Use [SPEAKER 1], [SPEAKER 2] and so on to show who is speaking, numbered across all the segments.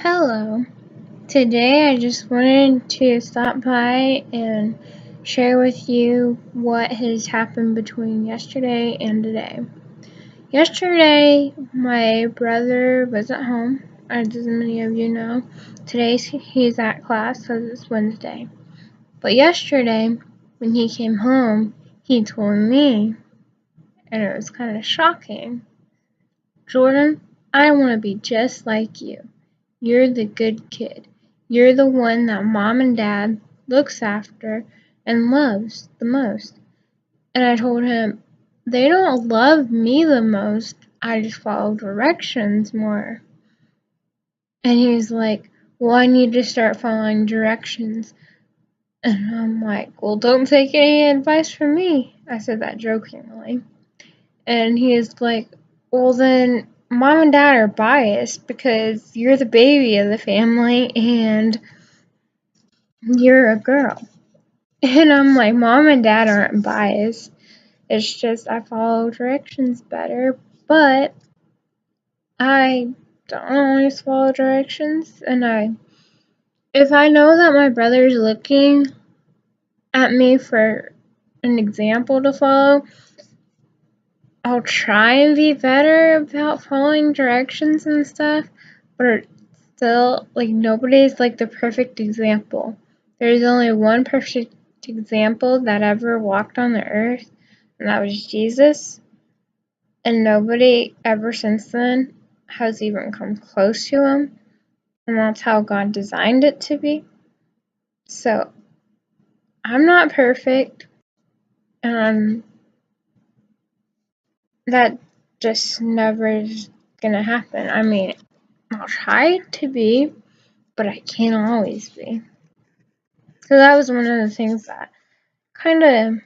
[SPEAKER 1] Hello. Today I just wanted to stop by and share with you what has happened between yesterday and today. Yesterday, my brother was at home, as many of you know. Today he's at class because it's Wednesday. But yesterday, when he came home, he told me, and it was kind of shocking, "Jordan, I want to be just like you. You're the good kid. You're the one that mom and dad looks after and loves the most." And I told him, "They don't love me the most. I just follow directions more." And he was like, "Well, I need to start following directions." And I'm like, "Well, don't take any advice from me." I said that jokingly. And he is like, "Well, then mom and dad are biased because you're the baby of the family and you're a girl." And I'm like, "Mom and dad aren't biased. It's just I follow directions better, but I don't always follow directions. And if I know that my brother's looking at me for an example to follow, I'll try and be better about following directions and stuff, but still, nobody's like the perfect example. There's only one perfect example that ever walked on the earth, and that was Jesus. And nobody ever since then has even come close to him, and that's how God designed it to be. So, I'm not perfect, and that just never is gonna happen. I mean, I'll try to be, but I can't always be. So that was one of the things that kind of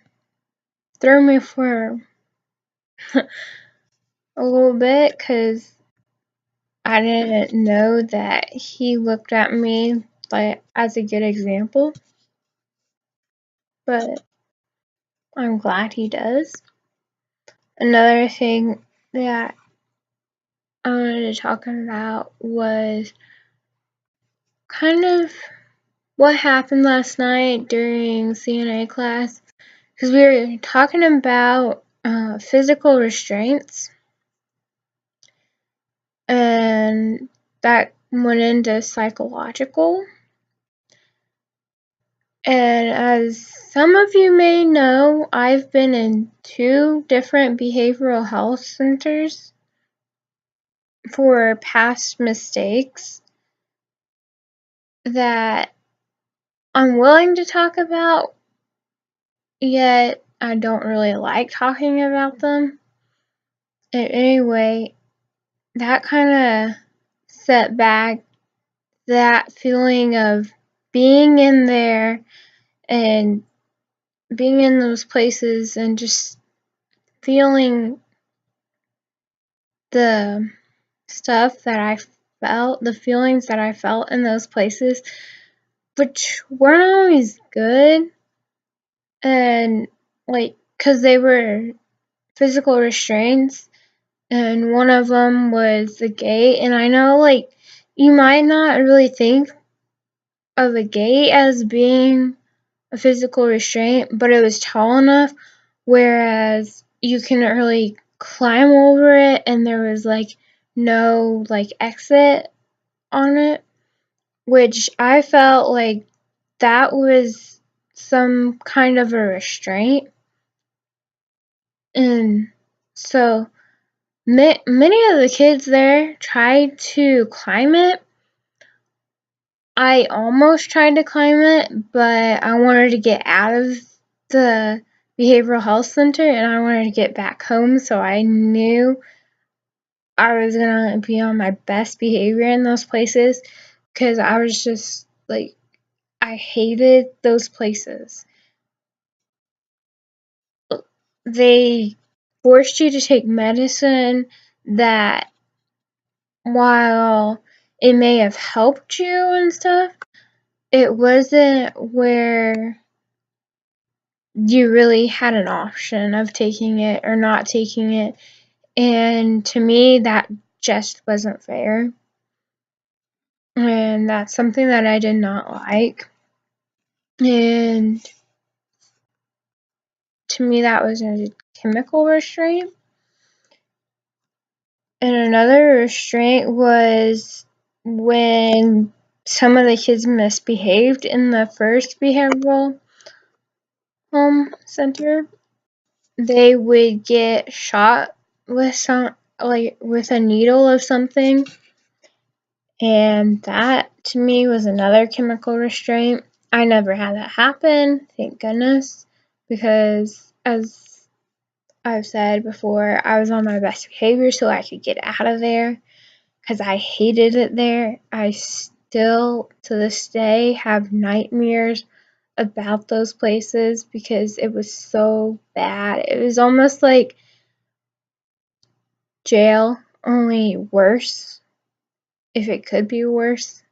[SPEAKER 1] threw me for a little bit, because I didn't know that he looked at me like as a good example, but I'm glad he does. Another thing that I wanted to talk about was kind of what happened last night during CNA class, because we were talking about physical restraints, and that went into psychological. And as some of you may know, I've been in 2 different behavioral health centers for past mistakes that I'm willing to talk about, yet I don't really like talking about them. And anyway, that kind of set back that feeling of being in there and being in those places and just feeling the stuff that I felt, the feelings that I felt in those places, which weren't always good. And because they were physical restraints, and one of them was the gate. And I know, you might not really think of a gate as being a physical restraint, but it was tall enough whereas you couldn't really climb over it, and there was no exit on it, which I felt like that was some kind of a restraint. And so many of the kids there tried to climb it. I almost tried to climb it, but I wanted to get out of the behavioral health center and I wanted to get back home, so I knew I was gonna be on my best behavior in those places, because I was just I hated those places. They forced you to take medicine that, while it may have helped you and stuff, it wasn't where you really had an option of taking it or not taking it. And to me, that just wasn't fair. and that's something that I did not like. And to me, that was a chemical restraint. And another restraint was when some of the kids misbehaved in the first behavioral home center. They would get shot with with a needle of something, and that to me was another chemical restraint. I never had that happen, thank goodness, because as I've said before, I was on my best behavior so I could get out of there because I hated it there. I still to this day have nightmares about those places because it was so bad. It was almost like jail, only worse, if it could be worse.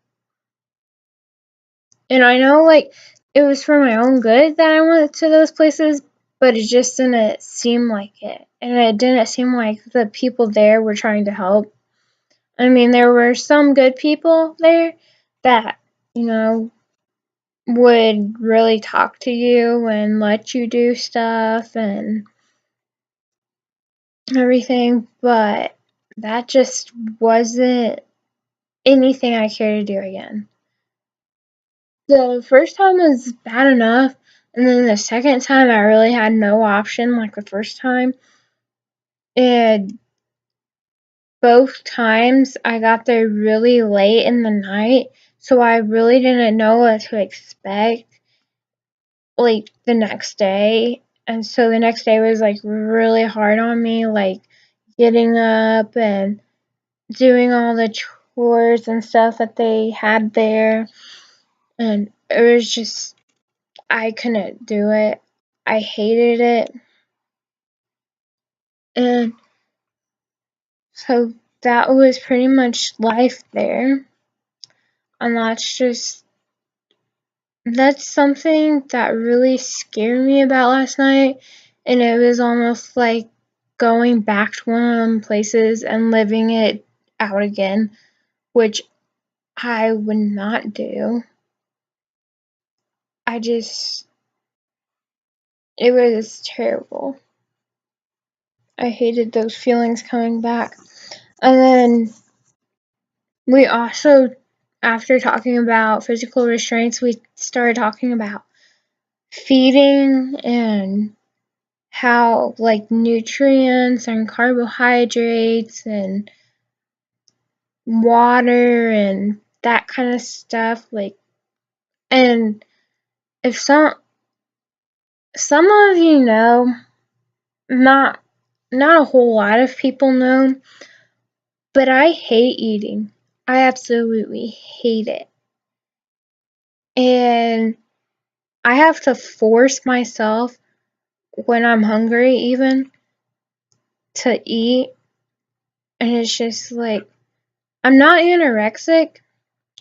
[SPEAKER 1] And I know, like, it was for my own good that I went to those places, but it just didn't seem like it. And it didn't seem like the people there were trying to help. I mean, there were some good people there that, you know, would really talk to you and let you do stuff and everything, but that just wasn't anything I care to do again. The first time was bad enough, and then the second time I really had no option like the first time. And both times I got there really late in the night, so I really didn't know what to expect like the next day. And so the next day was like really hard on me, like getting up and doing all the chores and stuff that they had there. And it was just, I couldn't do it. I hated it. And so that was pretty much life there. And that's something that really scared me about last night. And it was almost like going back to one of them places and living it out again, which I would not do. It was terrible. I hated those feelings coming back. And then we also, after talking about physical restraints, we started talking about feeding and how, like, nutrients and carbohydrates and water and that kind of stuff, like, and if some of you know, not a whole lot of people know, but I hate eating. I absolutely hate it. And I have to force myself when I'm hungry even to eat, and it's just like I'm not anorexic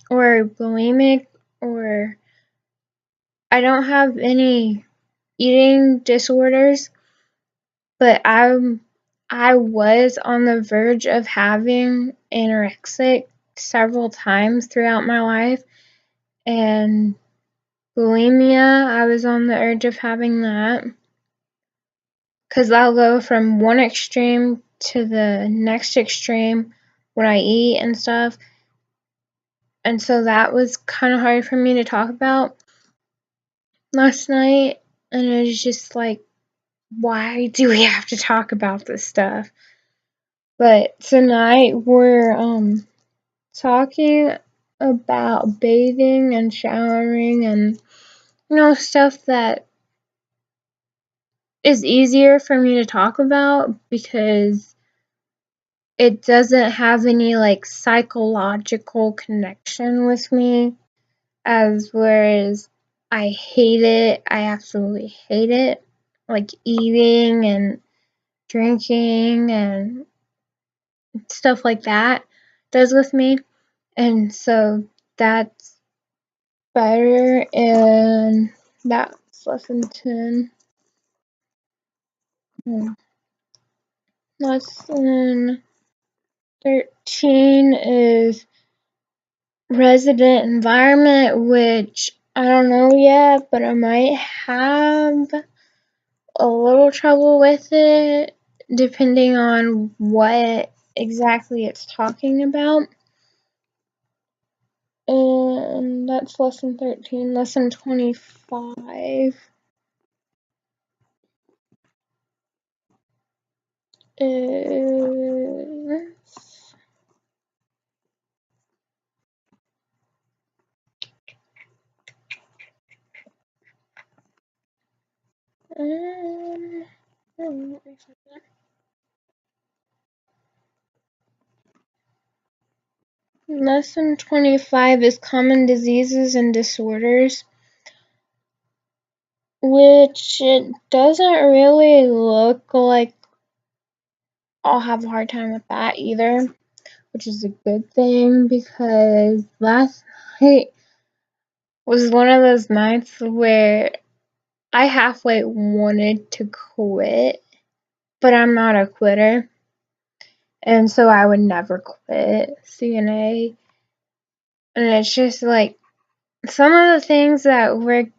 [SPEAKER 1] or bulimic, or I don't have any eating disorders, but I was on the verge of having anorexic several times throughout my life, and bulimia, I was on the edge of having that. Because I'll go from one extreme to the next extreme when I eat and stuff. And so that was kind of hard for me to talk about last night. And it was just like, why do we have to talk about this stuff? But tonight we're talking about bathing and showering and, you know, stuff that is easier for me to talk about because it doesn't have any like psychological connection with me, as whereas I hate it. I absolutely hate it. Like eating and drinking and stuff like that does with me. And so that's better. And that's lesson 10. Lesson 13 is resident environment, which I don't know yet, but I might have a little trouble with it depending on what exactly it's talking about. And that's lesson 13. Lesson 25 is lesson 25 is common diseases and disorders, which it doesn't really look like I'll have a hard time with that either, which is a good thing because last night was one of those nights where I halfway wanted to quit, but I'm not a quitter, and so I would never quit CNA. And it's just like some of the things that we're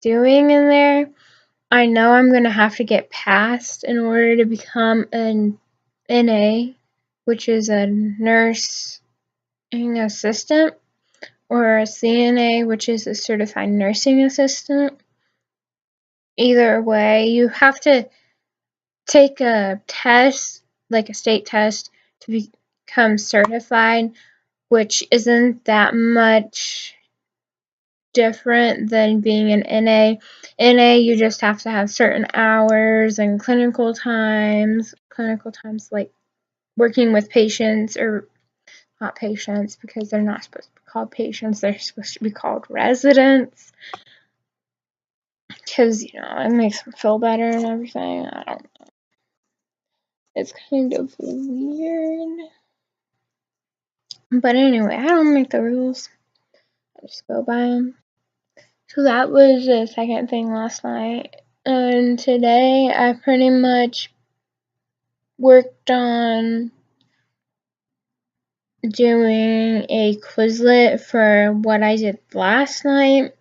[SPEAKER 1] doing in there, I know I'm going to have to get past in order to become an NA, which is a nursing assistant, or a CNA, which is a certified nursing assistant. Either way, you have to take a test, like a state test, to become certified, which isn't that much different than being an NA. NA, you just have to have certain hours and clinical times like working with patients, or not patients because they're not supposed to be called patients, they're supposed to be called residents, because it makes them feel better and everything. I don't know, it's kind of weird, but anyway, I don't make the rules, I just go by them. So that was the second thing last night, and today I pretty much worked on doing a Quizlet for what I did last night.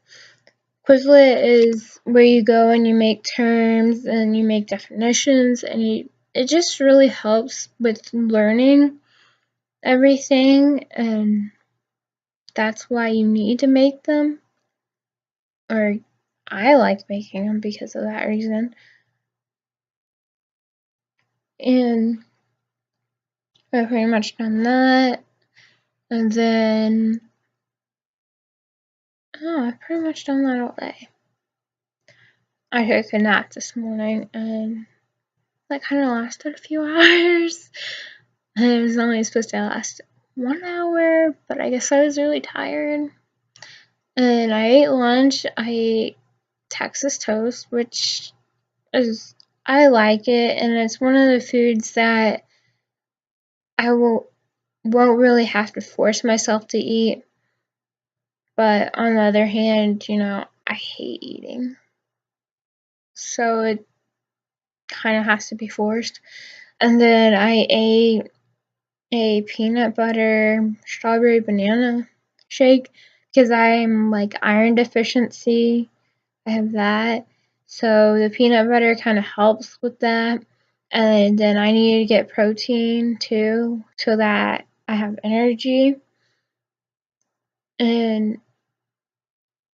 [SPEAKER 1] Quizlet is where you go and you make terms and you make definitions, and it just really helps with learning everything, and that's why you need to make them, or I like making them because of that reason. And I've pretty much done that, and then I've pretty much done that all day. I took a nap this morning, and that kind of lasted a few hours. And it was only supposed to last 1 hour, but I guess I was really tired. And I ate lunch. I ate Texas toast, which is, I like it, and it's one of the foods that I won't really have to force myself to eat. But on the other hand, I hate eating, so it kind of has to be forced. And then I ate a peanut butter strawberry banana shake because I'm like iron deficiency. I have that, so the peanut butter kind of helps with that. And then I need to get protein too, so that I have energy. And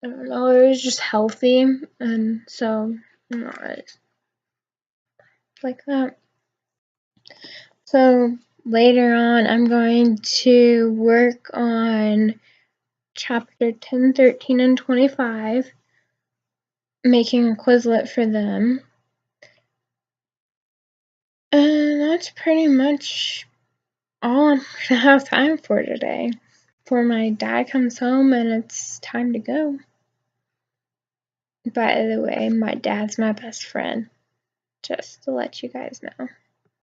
[SPEAKER 1] I don't know, it was just healthy, and so it's like that. So later on, I'm going to work on chapter 10, 13, and 25, making a Quizlet for them. And that's pretty much all I'm gonna have time for today. Before my dad comes home and it's time to go. By the way, my dad's my best friend, just to let you guys know.